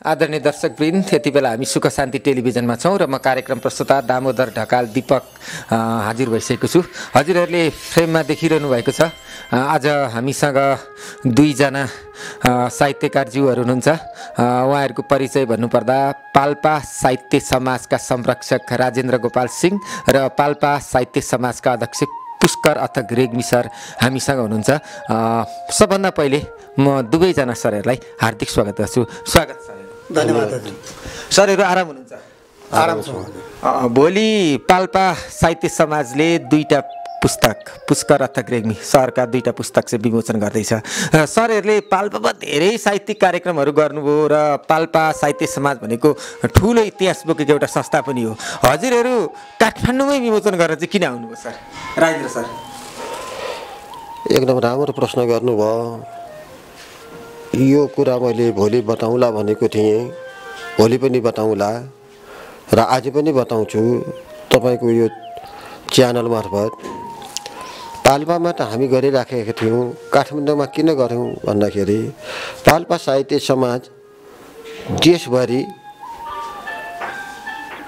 आदरणीय दर्शकवृन्द, यति बेला हामी सुख शान्ति टेलिभिजनमा छौँ र म कार्यक्रम प्रस्तुता दामोदर ढकाल दीपक हाजिर भइसकेको छु। हजुरहरूले फ्रेममा देखिरहनु भएको छ। आज हामीसँग दुईजना साहित्यकारज्यूहरू हुनुहुन्छ। उहाँहरूको परिचय भन्नुपर्दा पाल्पा साहित्य समाजका संरक्षक राजेन्द्र गोपाल सिंह र पाल्पा साहित्य समाजका अध्यक्ष पुष्कर अथक रेग्मी सर हामीसँग हुनुहुन्छ। सबभन्दा पहिले म दुवैजना सरहरूलाई हार्दिक स्वागत गर्छु। स्वागत सर। धन्यवाद। सरहरू आराम हुनुहुन्छ? आराम छ। भोलि पाल्पा साहित्य समाजले दुईटा पुस्तक पुष्कर अथक रेग्मी सरका दुईटा पुस्तक चाहिँ विमोचन गर्दैछ। सरहरूले पाल्पामा धेरै साहित्यिक कार्यक्रमहरू गर्नुभयो र पाल्पा साहित्य समाज भनेको ठुलो इतिहास बोकेको एउटा संस्था पनि हो। हजुरहरू काठमाडौँमै विमोचन गरेर चाहिँ किन आउनुभयो सर? राजेन्द्र सर। एकदम राम्रो प्रश्न गर्नुभयो। यो कुरा मैले भोलि बताउँला भनेको थिएँ, भोलि पनि बताउँला र आज पनि बताउँछु तपाईँको यो च्यानल मार्फत। पाल्पामा त हामी गरिराखेका थियौँ, काठमाडौँमा किन गऱ्यौँ भन्दाखेरि पाल्पा साहित्य समाज देशभरि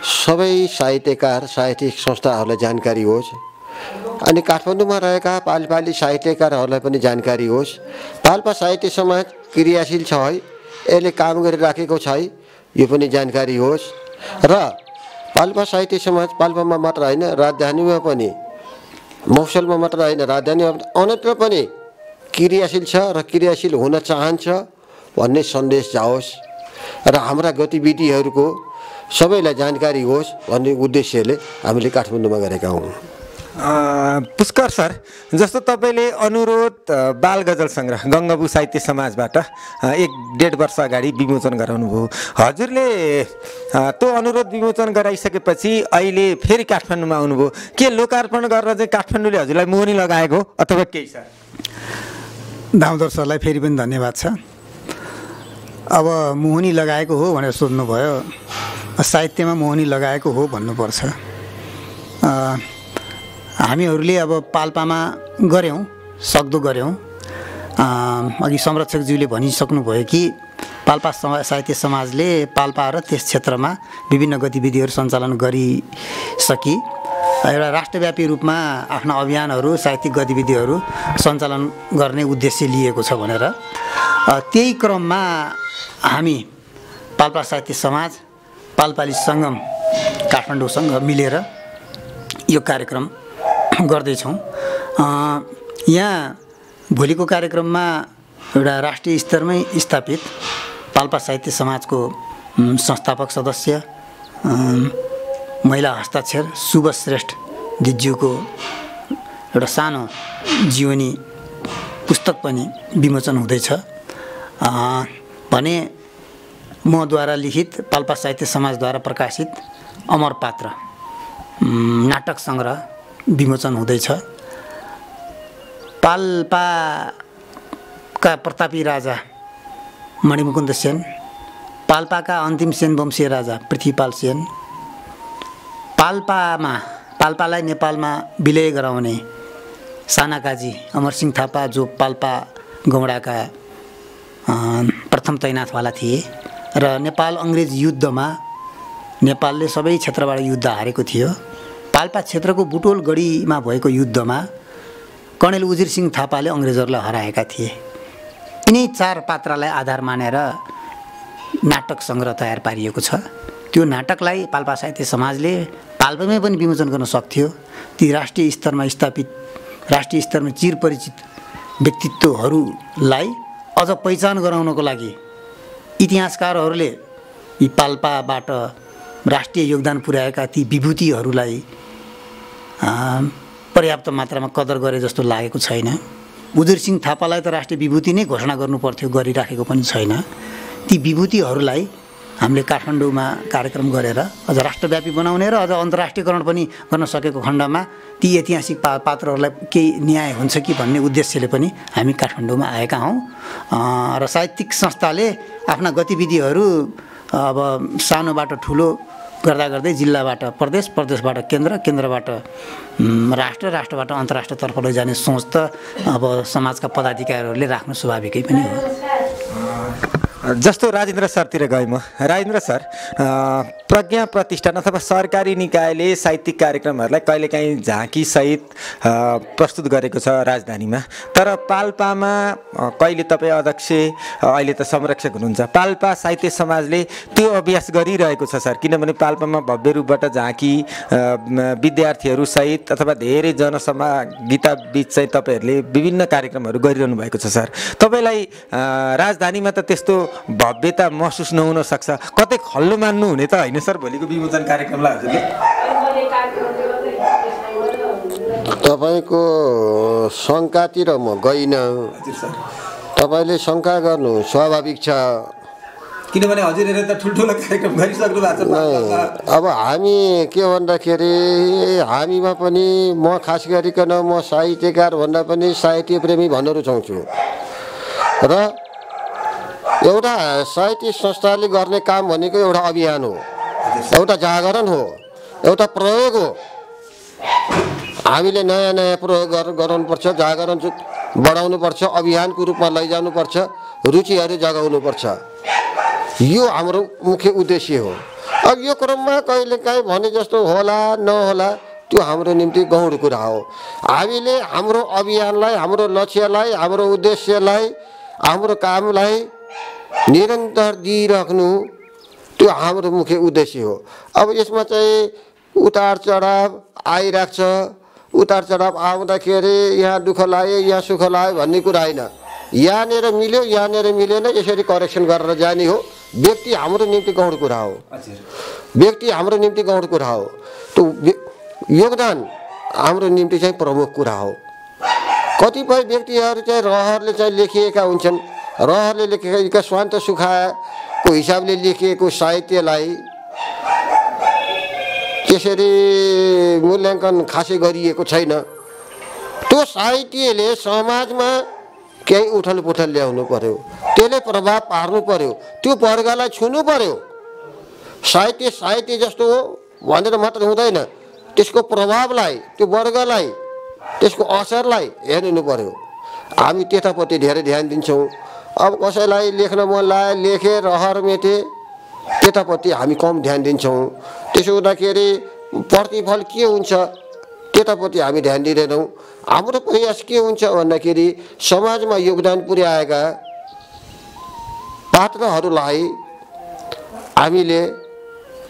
सबै साहित्यकार साहित्यिक संस्थाहरूलाई जानकारी होस् अनि काठमाडौँमा रहेका पाल्पाली साहित्यकारहरूलाई पनि जानकारी होस्। पाल्पा साहित्य समाज क्रियाशील छ है, यसले काम गरिराखेको छ है, यो पनि जानकारी होस्। र पाल्पा साहित्य समाज पाल्पामा मात्र होइन, राजधानीमा पनि, मौसलमा मात्र होइन, राजधानीमा अन्यत्र पनि क्रियाशील छ र क्रियाशील हुन चाहन्छ भन्ने सन्देश जाओस् र हाम्रा गतिविधिहरूको सबैलाई जानकारी होस् भन्ने उद्देश्यले हामीले काठमाडौँमा गरेका हौँ। पुष्कर सर, जस्तो तपाईँले अनुरोध बाल गजल सङ्ग्रह गङ्गबु साहित्य समाजबाट 1-1.5 वर्ष अगाडि विमोचन गराउनुभयो। हजुरले त्यो अनुरोध विमोचन गराइसकेपछि अहिले फेरि काठमाडौँमा आउनुभयो। के लोकार्पण गरेर चाहिँ काठमाडौँले हजुरलाई मोहनी लगाएको अथवा केही सर? दामोदर सरलाई फेरि पनि धन्यवाद छ। अब मोहनी लगाएको हो भनेर सोध्नुभयो, साहित्यमा मोहनी लगाएको हो भन्नुपर्छ। हामीहरूले अब पाल्पामा गऱ्यौँ, सक्दो गऱ्यौँ। अघि संरक्षकज्यूले भनिसक्नुभयो कि पाल्पा साहित्य समाजले पाल्पा र त्यस क्षेत्रमा विभिन्न गतिविधिहरू सञ्चालन गरिसकी एउटा राष्ट्रव्यापी रूपमा आफ्ना अभियानहरू साहित्यिक गतिविधिहरू सञ्चालन गर्ने उद्देश्य लिएको छ भनेर। त्यही क्रममा हामी पाल्पा साहित्य समाज पाल्पाली सङ्गम काठमाडौँसँग मिलेर यो कार्यक्रम गर्दैछौँ। यहाँ भोलिको कार्यक्रममा एउटा राष्ट्रिय स्तरमै स्थापित पाल्पा साहित्य समाजको संस्थापक सदस्य महिला हस्ताक्षर शुभ श्रेष्ठ दिज्यूको एउटा सानो जीवनी पुस्तक पनि विमोचन हुँदैछ भने मद्वारा लिखित पाल्पा साहित्य समाजद्वारा प्रकाशित अमर पात्र नाटक सङ्ग्रह विमोचन हुँदैछ। पाल्पाका प्रतापी राजा मणिमुकुन्द सेन, पाल्पाका अन्तिम सेन वंशीय राजा पृथ्वीपाल सेन, पाल्पालाई नेपालमा विलय गराउने सानाकाजी अमरसिंह थापा जो पाल्पा गौडाका प्रथम तैनाथवाला थिए र नेपाल अङ्ग्रेज युद्धमा नेपालले सबै क्षेत्रबाट युद्ध हारेको थियो। पाल्पा क्षेत्रको बुटोल गढीमा भएको युद्धमा कर्णेल उजिर सिंह थापाले अङ्ग्रेजहरूलाई हराएका थिए। यिनै 4 पात्रलाई आधार मानेर नाटक सङ्ग्रह तयार पारिएको छ। त्यो नाटकलाई पाल्पा साहित्य समाजले पाल्पामै पनि विमोचन गर्न सक्थ्यो। ती राष्ट्रिय स्तरमा स्थापित, राष्ट्रिय स्तरमा चिरपरिचित व्यक्तित्वहरूलाई अझ पहिचान गराउनको लागि इतिहासकारहरूले यी पाल्पाबाट राष्ट्रिय योगदान पुर्याएका ती विभूतिहरूलाई पर्याप्त मात्रामा कदर गरे जस्तो लागेको छैन। उजिर सिंह थापालाई त राष्ट्रिय विभूति नै घोषणा गर्नुपर्थ्यो, गरिराखेको पनि छैन। ती विभूतिहरूलाई हामीले काठमाडौँमा कार्यक्रम गरेर अझ राष्ट्रव्यापी बनाउने र अझ अन्तर्राष्ट्रियकरण पनि गर्न सकेको खण्डमा ती ऐतिहासिक पात्रहरूलाई केही न्याय हुन्छ कि भन्ने उद्देश्यले पनि हामी काठमाडौँमा आएका हौँ। र साहित्यिक संस्थाले आफ्ना गतिविधिहरू अब सानोबाट ठुलो गर्दा गर्दै जिल्लाबाट प्रदेश, प्रदेशबाट केन्द्र, केन्द्रबाट राष्ट्र, राष्ट्रबाट अन्तर्राष्ट्रतर्फ लैजाने सोच त अब समाजका पदाधिकारीहरूले राख्नु स्वाभाविकै पनि हो। जस्तो राजेन्द्र सरतिर गएँ म। राजेन्द्र सर, प्रज्ञा प्रतिष्ठान अथवा सरकारी निकायले साहित्यिक कार्यक्रमहरूलाई कहिलेकाहीँ झाँकीसहित प्रस्तुत गरेको छ राजधानीमा, तर पाल्पामा कहिले तपाईँ अध्यक्ष, अहिले त संरक्षक हुनुहुन्छ, पाल्पा साहित्य समाजले त्यो अभ्यास गरिरहेको छ सर। किनभने पाल्पामा भव्य रूपबाट झाँकी विद्यार्थीहरू सहित अथवा धेरै जनसहभागिता बिच चाहिँ तपाईँहरूले विभिन्न कार्यक्रमहरू गरिरहनु भएको छ सर। तपाईँलाई राजधानीमा त त्यस्तो भव्यता महसुस नहुन सक्छ, कतै खल्लो मान्नु हुने त होइन सर भोलिको विमोचन कार्यक्रमलाई हजुरले? तपाईँको शङ्कातिर म गइनँ। तपाईँले शङ्का गर्नु स्वाभाविक छ, किनभने हजुरहरूले त ठुल्ठुलो कार्यक्रम गरिसक्नु भएको छ। अब हामी के भन्दाखेरि हामीमा पनि म खास गरिकन म साहित्यकार भन्दा पनि साहित्य प्रेमी भन्न रुचाउँछु। र एउटा साहित्य संस्थाले गर्ने काम भनेको एउटा अभियान हो, एउटा जागरण हो, एउटा प्रयोग हो। हामीले नयाँ नयाँ प्रयोग गराउनुपर्छ, जागरण बढाउनुपर्छ, अभियानको रूपमा लैजानुपर्छ, रुचिहरू जगाउनुपर्छ। यो हाम्रो मुख्य उद्देश्य हो। अब यो क्रममा कहिलेकाहीँ भने जस्तो होला नहोला त्यो हाम्रो निम्ति गौण कुरा हो। हामीले हाम्रो अभियानलाई, हाम्रो लक्ष्यलाई, हाम्रो उद्देश्यलाई, हाम्रो कामलाई निरन्तर दिइराख्नु त्यो हाम्रो मुख्य उद्देश्य हो। अब यसमा चाहिँ उतार चढाव आइरहेको छ। उतार चढाव आउँदाखेरि यहाँ दुःख लाग्यो, यहाँ सुख लाग्यो भन्ने कुरा होइन। यहाँनिर मिल्यो, यहाँनिर मिलेन, यसरी करेक्सन गरेर जाने हो। व्यक्ति हाम्रो निम्ति गौण कुरा हो, व्यक्ति हाम्रो निम्ति गौण कुरा हो। त्यो योगदान हाम्रो निम्ति चाहिँ प्रमुख कुरा हो। कतिपय व्यक्तिहरू चाहिँ रहरले चाहिँ लेखिएका हुन्छन्, रहरले लेखेका स्वान्त सुखाको हिसाबले लेखिएको साहित्यलाई त्यसरी मूल्याङ्कन खासै गरिएको छैन। त्यो साहित्यले समाजमा केही उथल पुथल ल्याउनु पर्यो, त्यसले प्रभाव पार्नु पर्यो, त्यो वर्गलाई छुनु पर्यो। साहित्य साहित्य जस्तो हो भनेर मात्र हुँदैन, त्यसको प्रभावलाई, त्यो वर्गलाई, त्यसको असरलाई हेर्नु पर्यो। हामी त्यतापट्टि धेरै ध्यान दिन्छौँ। अब कसैलाई लेख्न मन लाग्यो, लेखे, रहर मेटे, त्यतापट्टि हामी कम ध्यान दिन्छौँ। त्यसो हुँदाखेरि प्रतिफल के हुन्छ त्यतापट्टि हामी ध्यान दिँदैनौँ। हाम्रो प्रयास के हुन्छ भन्दाखेरि समाजमा योगदान पुर्याएका पात्रहरूलाई हामीले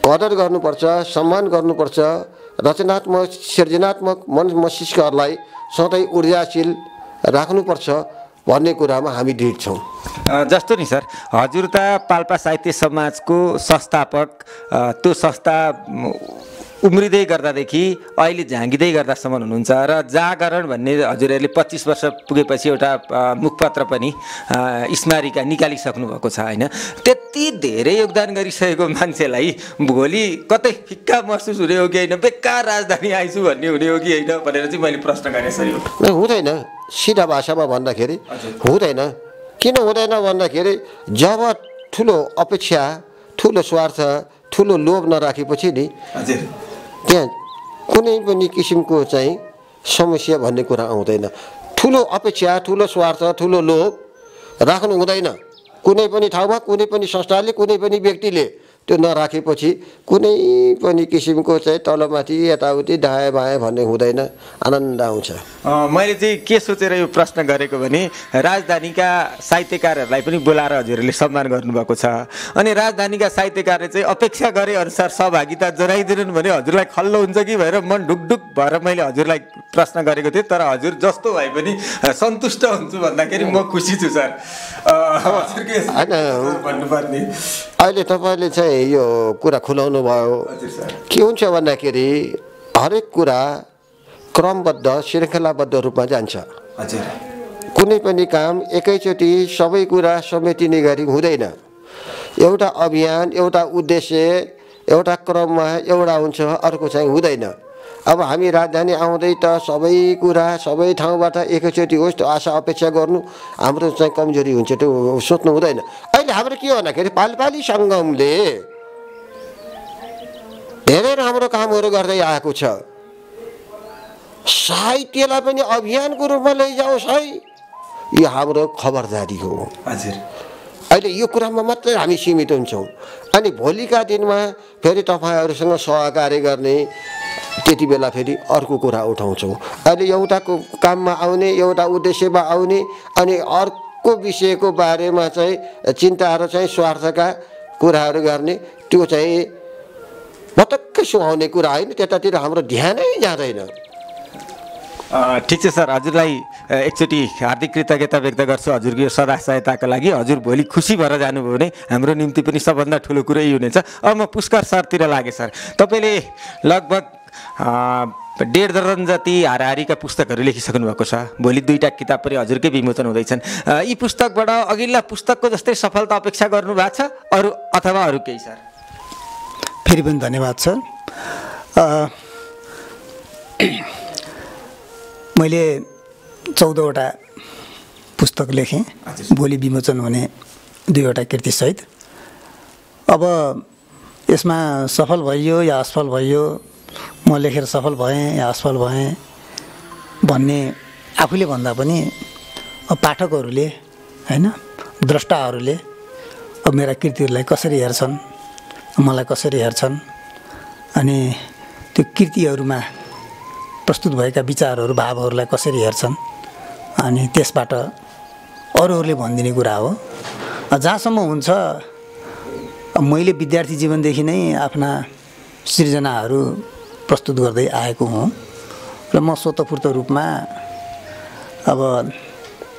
कदर गर्नुपर्छ, सम्मान गर्नुपर्छ। रचनात्मक सृजनात्मक मन मस्तिष्कहरूलाई सधैँ ऊर्जाशील राख्नुपर्छ भन्ने कुरामा हामी दृढ छौँ। जस्तो नि सर, हजुर त पाल्पा साहित्य समाजको संस्थापक, त्यो संस्था उम्रिँदै गर्दादेखि अहिले झाँगिँदै गर्दासम्म हुनुहुन्छ र जागरण भन्ने हजुरहरूले 25 वर्ष पुगेपछि एउटा मुखपत्र पनि स्मारिका निकालिसक्नु भएको छ होइन। त्यति धेरै योगदान गरिसकेको मान्छेलाई भोलि कतै फिक्का महसुस हुने हो कि होइन, बेकार राजधानी आइछु भन्ने हुने हो कि होइन भनेर चाहिँ मैले प्रश्न गरेँ सर। हुँदैन, सिधा भाषामा भन्दाखेरि हुँदैन। किन हुँदैन भन्दाखेरि जब ठुलो अपेक्षा, ठुलो स्वार्थ, ठुलो लोभ नराखेपछि नि त्यहाँ कुनै पनि किसिमको चाहिँ समस्या भन्ने कुरा आउँदैन। ठुलो अपेक्षा, ठुलो स्वार्थ, ठुलो लोभ राख्नु हुँदैन। कुनै पनि ठाउँमा, कुनै पनि संस्थाले, कुनै पनि व्यक्तिले त्यो नराखेपछि कुनै पनि किसिमको चाहिँ तलमाथि यताउति दायाँ बायाँ भन्ने हुँदैन, आनन्द आउँछ। मैले चाहिँ के सोचेर यो प्रश्न गरेको भने राजधानीका साहित्यकारहरूलाई पनि बोलाएर हजुरहरूले सम्मान गर्नुभएको छ। अनि राजधानीका साहित्यकारले चाहिँ अपेक्षा गरे अनुसार सहभागिता जनाइदिनु भने हजुरलाई खल्लो हुन्छ कि भनेर मन ढुकढुक भएर मैले हजुरलाई प्रश्न गरेको थिएँ। तर हजुर जस्तो भए पनि सन्तुष्ट हुन्छु भन्दाखेरि म खुसी छु सर। भन्नुपर्ने अहिले तपाईँले चाहिँ यो कुरा खुलाउनु भयो। के हुन्छ भन्दाखेरि हरेक कुरा क्रमबद्ध श्रृङ्खलाबद्ध रूपमा जान्छ। कुनै पनि काम एकैचोटि सबै कुरा समेटिने गरी हुँदैन। एउटा अभियान, एउटा उद्देश्य एउटा क्रममा एउटा हुन्छ, अर्को चाहिँ हुँदैन। अब हामी राजधानी आउँदै त सबै कुरा सबै ठाउँबाट एकैचोटि होस् त्यो आशा अपेक्षा गर्नु हाम्रो चाहिँ कमजोरी हुन्छ, त्यो सोच्नु हुँदैन। अहिले हाम्रो के हो भन्दाखेरि पालपाली सङ्गमले धेरै राम्रो कामहरू गर्दै आएको छ। साहित्यलाई पनि अभियानको रूपमा लैजाओस् है, यो हाम्रो खबरदारी हो। अहिले यो कुरामा मात्रै हामी सीमित हुन्छौँ। अनि भोलिका दिनमा फेरि तपाईँहरूसँग सहकार्य गर्ने त्यति बेला फेरि अर्को कुरा उठाउँछौँ। अहिले एउटाको काममा आउने, एउटा उद्देश्यमा आउने, अनि अर्को विषयको बारेमा चाहिँ चिन्ताहरू चाहिँ स्वार्थका कुराहरू गर्ने, त्यो चाहिँ पटक्कै सुहाउने कुरा होइन। त्यतातिर हाम्रो ध्यानै जाँदैन। ठिक छ सर, हजुरलाई एकचोटि हार्दिक कृतज्ञता व्यक्त गर्छु हजुरको यो सदा सहायताको लागि। हजुर भोलि खुसी भएर जानुभयो भने हाम्रो निम्ति पनि सबभन्दा ठुलो कुरो यही हुनेछ। अब म पुष्कर सरतिर लागेँ। सर, तपाईँले लगभग 1.5 दर्जन जति हाराहारीका पुस्तकहरू लेखिसक्नु भएको छ। भोलि 2टा किताब पनि हजुरकै विमोचन हुँदैछन्। यी पुस्तकबाट अघिल्ला पुस्तकको जस्तै सफलता अपेक्षा गर्नु भएको छ अरू अथवा अरू केही? सर, फेरि पनि धन्यवाद सर। मैले 14वटा पुस्तक लेखेँ, भोलि विमोचन हुने 2वटा कृतिसहित। अब यसमा सफल भइयो या असफल भइयो, म लेखेर सफल भएँ या असफल भएँ भन्ने आफूले भन्दा पनि पाठकहरूले होइन, द्रष्टाहरूले अब मेरा कृतिहरूलाई कसरी हेर्छन्, मलाई कसरी हेर्छन्, अनि त्यो कृतिहरूमा प्रस्तुत भएका विचारहरू, भावहरूलाई कसरी हेर्छन्, अनि त्यसबाट अरूहरूले भनिदिने कुरा हो। जहाँसम्म हुन्छ, मैले विद्यार्थी जीवनदेखि नै आफ्ना सृजनाहरू प्रस्तुत गर्दै आएको हुँ र म स्वतःस्फूर्त रूपमा अब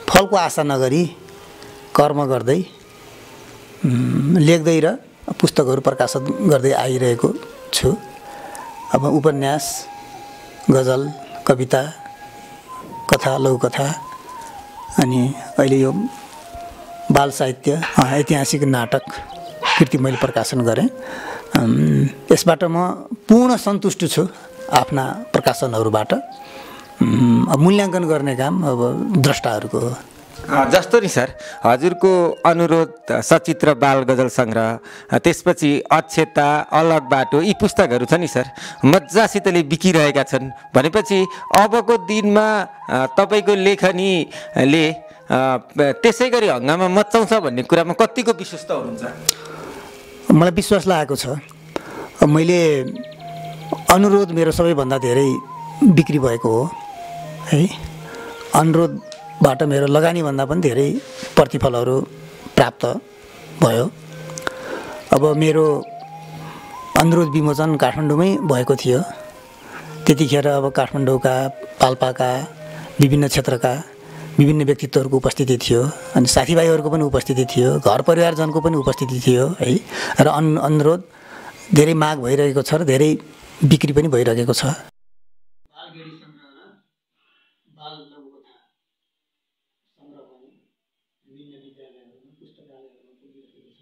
फलको आशा नगरी कर्म गर्दै लेख्दै र पुस्तकहरू प्रकाशित गर्दै आइरहेको छु। अब उपन्यास, गजल, कविता, कथा, लघुकथा, अनि अहिले यो बाल साहित्य, ऐतिहासिक नाटक कृति मैले प्रकाशन गरेँ। यसबाट म पूर्ण सन्तुष्ट छु आफ्ना प्रकाशनहरूबाट। अब मूल्याङ्कन गर्ने काम अब द्रष्टाहरूको हो। जस्तो नि सर, हजुरको अनुरोध, सचित्र बाल गजल सङ्ग्रह, त्यसपछि अक्षता, अलग बाटो, यी पुस्तकहरू छ नि सर, मजासितले बिकिरहेका छन् भनेपछि अबको दिनमा तपाईँको लेखनीले त्यसै गरी हङ्गामा मचाउँछ भन्ने कुरामा कतिको विश्वस्त हुनुहुन्छ? मलाई विश्वास लागेको छ। मैले अनुरोध मेरो सबैभन्दा धेरै बिक्री भएको हो है। अनुरोधबाट मेरो लगानीभन्दा पनि धेरै प्रतिफलहरू प्राप्त भयो। अब मेरो अनुरोध विमोचन काठमाडौँमै भएको थियो। त्यतिखेर अब काठमाडौँका, पाल्पाका, विभिन्न क्षेत्रका विभिन्न व्यक्तित्वहरूको उपस्थिति थियो, अनि साथीभाइहरूको पनि उपस्थिति थियो, घर परिवारजनको पनि उपस्थिति थियो है। र अनुरोध धेरै माग भइरहेको छ र धेरै बिक्री पनि भइरहेको छ। बालगेडी सङ्ग्रह र बाल लघुकथा सङ्ग्रह पनि विभिन्न विद्यालयहरूमा, पुस्तकालयहरूमा पुगिरहेको छ।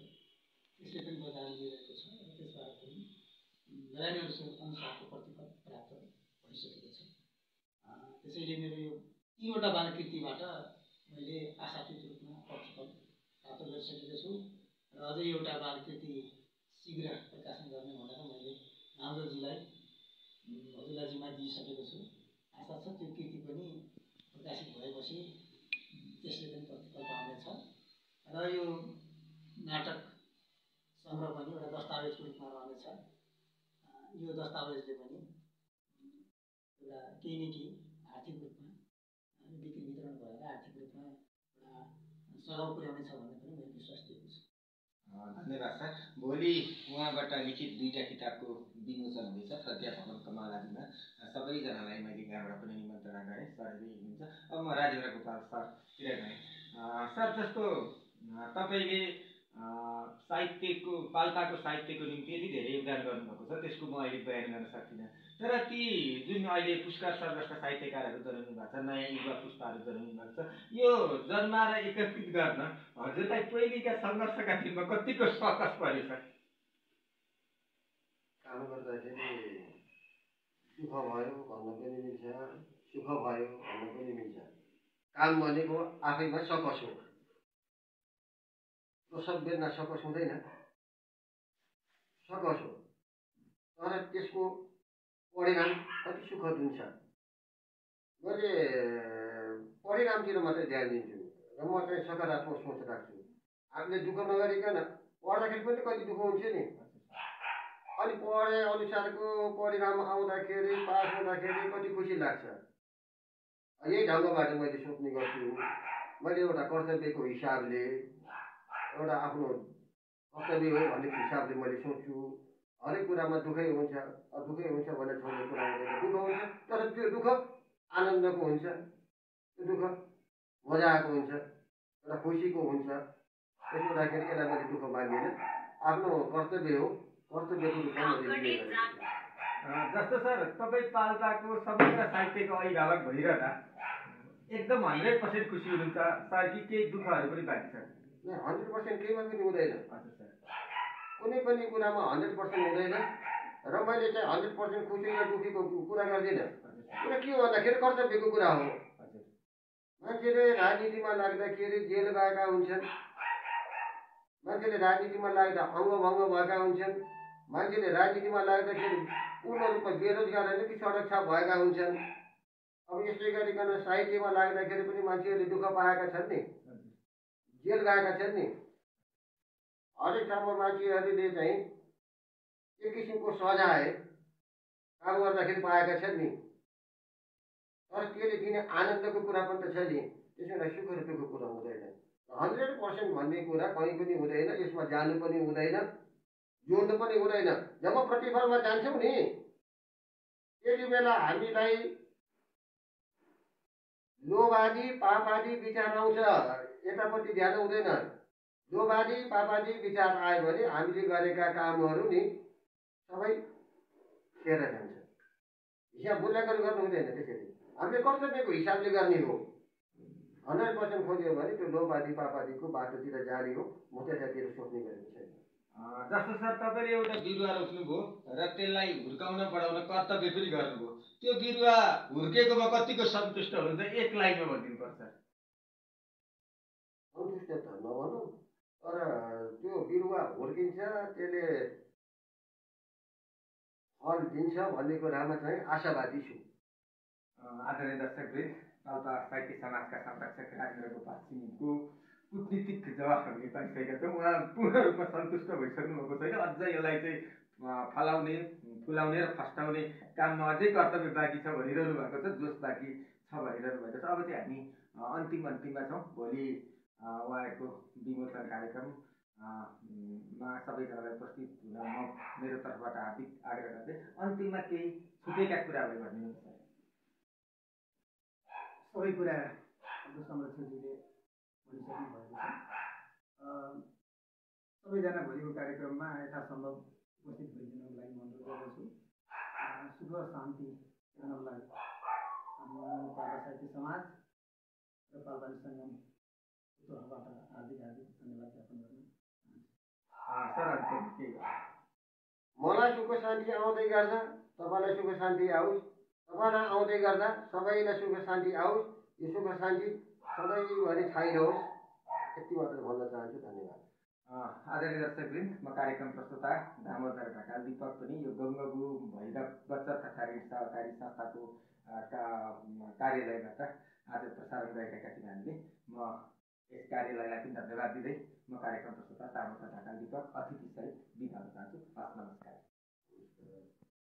त्यसले पनि बजार लिइरहेको छ र त्यसबाट पनि लगानी अनुसारको प्रतिफल प्राप्त भइसकेको छ। त्यसैले मेरो यो 3वटा बालकृतिबाट मैले आशातीत रूपमा प्रतिफल प्राप्त गरिसकेको छु र अझै एउटा बालकृति शीघ्र प्रकाशन गर्ने भनेर मैले हजुरलाई जिम्मा दिइसकेको छु। आशा छ त्यो कृति पनि प्रकाशित भएपछि त्यसले पनि प्रतिफल पाउनेछ र यो नाटक सङ्ग्रह पनि एउटा दस्तावेजको रूपमा रहनेछ। यो दस्तावेजले पनि एउटा केही न केही आर्थिक रूपमा बिक्री वितरण भएर आर्थिक रूपमा एउटा सघाउ पुर्याउनेछ भन्ने पनि मैले विश्वास दिएको छु। धन्यवाद सर। भोलि उहाँबाट लिखित 2टा किताबको विमोचन हुँदैछ, प्राध्यापक कमलाजीमा। सबैजनालाई मैले यहाँबाट पनि निमन्त्रणा गरेँ, सरले हुनुहुन्छ। अब म राजेन्द्र गोपाल सरतिर गएँ। सर, जस्तो तपाईँले साहित्यको, पाल्पाको साहित्यको निम्ति यति धेरै योगदान गर्नुभएको छ, त्यसको म अहिले बयान गर्न सक्दिनँ। तर ती जुन अहिले पुष्कर सर जस्ता साहित्यकारहरू जन्मिनु भएको छ, नयाँ युवा पुस्ताहरू जन्मिनु भएको छ, यो जन्माएर एकत्रित गर्न हजुरलाई पहिलेका सङ्घर्षका दिनमा कतिको सकस पर्यो सर? काम गर्दाखेरि सुख भयो भन्न पनि मिल्छ, सुख भयो भन्न पनि मिल्छ। काम भनेको आफैमा सकस हो। प्रसव बेर्ना सकस हुँदैन, सकस हो। तर त्यसको परिणाम कति सुख दिन्छ। मैले परिणामतिर मात्रै ध्यान दिन्छु र म चाहिँ सकारात्मक सोच राख्छु। आफूले दुःख नगरिकन पढ्दाखेरि पनि कति दुःख हुन्छ नि। अनि पढे अनुसारको परिणाम आउँदाखेरि पास हुँदाखेरि कति खुसी लाग्छ। यही ढङ्गबाट मैले सोच्ने गर्छु। मैले एउटा कर्तव्यको हिसाबले एउटा आफ्नो कर्तव्य हो भन्ने हिसाबले मैले सोच्छु। हरेक कुरामा दुःखै हुन्छ भनेर छोड्ने कुरा हुँदैन। दुःख हुन्छ तर त्यो दुःख आनन्दको हुन्छ, त्यो दुःख मजाको हुन्छ, एउटा खुसीको हुन्छ। त्यसो हुँदाखेरि यसलाई मैले दुःख मान्दिनँ, आफ्नो कर्तव्य हो, कर्तव्यको रूपमा मैले लिने गरेको। जस्तो सर तपाईँ पाल्पाको समग्र साहित्यको अभिभावक भइरहँदा एकदम 100% खुसी हुनुहुन्छ सर कि केही दुःखहरू पनि बाँकी छ? 100% केहीमा पनि हुँदैन। हजुर सर, कुनै पनि कुरामा 100% हुँदैन र मैले चाहिँ 100% खुसी र दुःखीको कुरा गर्दिनँ। कुरा के हो भन्दाखेरि कर्तव्यको कुरा हो। मान्छेले राजनीतिमा लाग्दाखेरि जेल गएका हुन्छन्, मान्छेले राजनीतिमा लाग्दा अङ्गभङ्ग भएका हुन्छन्, मान्छेले राजनीतिमा लाग्दाखेरि पूर्ण रूपमा बेरोजगार होइन कि सडक छाप भएका हुन्छन्। अब यस्तै गरिकन साहित्यमा लाग्दाखेरि पनि मान्छेहरूले दुःख पाएका छन् नि, जेल गएका छन् नि। हरेक ठाउँमा मान्छेहरूले चाहिँ एक किसिमको सजाय काम गर्दाखेरि पाएका छन् नि। तर त्यसले दिने आनन्दको कुरा पनि त छ नि। त्यसो भए सुख र दुःखको कुरा हुँदैन। 100% भन्ने कुरा कहीँ पनि हुँदैन। यसमा जानु पनि हुँदैन, जोड्नु पनि हुँदैन। जब प्रतिफलमा जान्छौँ नि त्यति बेला हामीलाई लोभ आदि पाप आदि विचार आउँछ, यतापट्टि ध्यान हुँदैन। लोभ आदि पाप आदि विचार आयो भने हामीले गरेका कामहरू नि सबै खेर जान्छ। हिसाब मूल्याङ्कन गर्नु हुँदैन। त्यसरी हामीले कर्तव्यको हिसाबले गर्ने हो। 100% खोज्यो भने त्यो लोभ आदि पाप आदिको बाटोतिर जाने हो। म त्यतातिर सोच्ने गरेको छैन। जस्तो सर तपाईँले एउटा बिरुवा रोप्नुभयो र त्यसलाई हुर्काउन बढाउन कर्तव्य पनि गर्नुभयो, त्यो बिरुवा हुर्केकोमा कतिको सन्तुष्ट हुनुहुन्छ एक लाइनमा भनिदिनुपर्छ? सन्तुष्ट त नभनौँ, तर त्यो बिरुवा हुर्किन्छ, त्यसले फल दिन्छ भन्ने कुरामा चाहिँ आशावादी छु। आदरणीय दर्शकवृन्द, पाल्पा साहित्य समाजका संरक्षक राजेन्द्र गोपाल सिंहको कूटनीतिक जवाफ हामीले पाइसकेका छौँ। उहाँ पूर्ण रूपमा सन्तुष्ट भइसक्नु भएको छैन। अझ यसलाई चाहिँ फलाउने, फुलाउने र फस्टाउने काममा अझै कर्तव्य बाँकी छ भनिरहनु भएको छ, जोस बाँकी छ भनिरहनु भएको छ। अब चाहिँ हामी अन्तिममा छौँ। भोलि उहाँहरूको विमोचन कार्यक्रममा सबैजनालाई उपस्थित हुन म मेरो तर्फबाट हार्दिक आग्रह गर्दै अन्तिममा केही छुटेका कुरा भयो भनिदिनुहोस्। सबै कुरा हाम्रो संरक्षकजीले भनिसक्नु भएको छ। सबैजना भोलिको कार्यक्रममा यथासम्भव उपस्थित भइदिनको लागि म अनुरोध गर्दछु। सुख शान्ति ल्याउनको लागि पाल्पा साहित्य समाज र पाल्पाली सङ्गम तर्फबाट हार्दिक धन्यवाद ज्ञापन गर्न चाहन्छु। मलाई सुख शान्ति आउँदै गर्दा तपाईँलाई सुख शान्ति आओस्, तपाईँलाई आउँदै गर्दा सबैलाई सुख शान्ति आओस्। यो सुख शान्ति सधैँभरि छाइरहोस्, यति मात्र भन्न चाहन्छु। धन्यवाद। आदरणीय दर्शकवृन्द, म कार्यक्रम प्रस्तुता दामोदर ढकाल दिपक पनि यो गङ्गबु भैरव बचत तथा ऋण सहकारी संस्थाको कार्यालयबाट आज प्रसारण गरिरहेका थियौँ हामीले। म यस कार्यालयलाई पनि धन्यवाद दिँदै म कार्यक्रम प्रस्तुता दामोदर ढकाल दिपक अतिथिसहित बिदा हुन चाहन्छु। हस्, नमस्कार।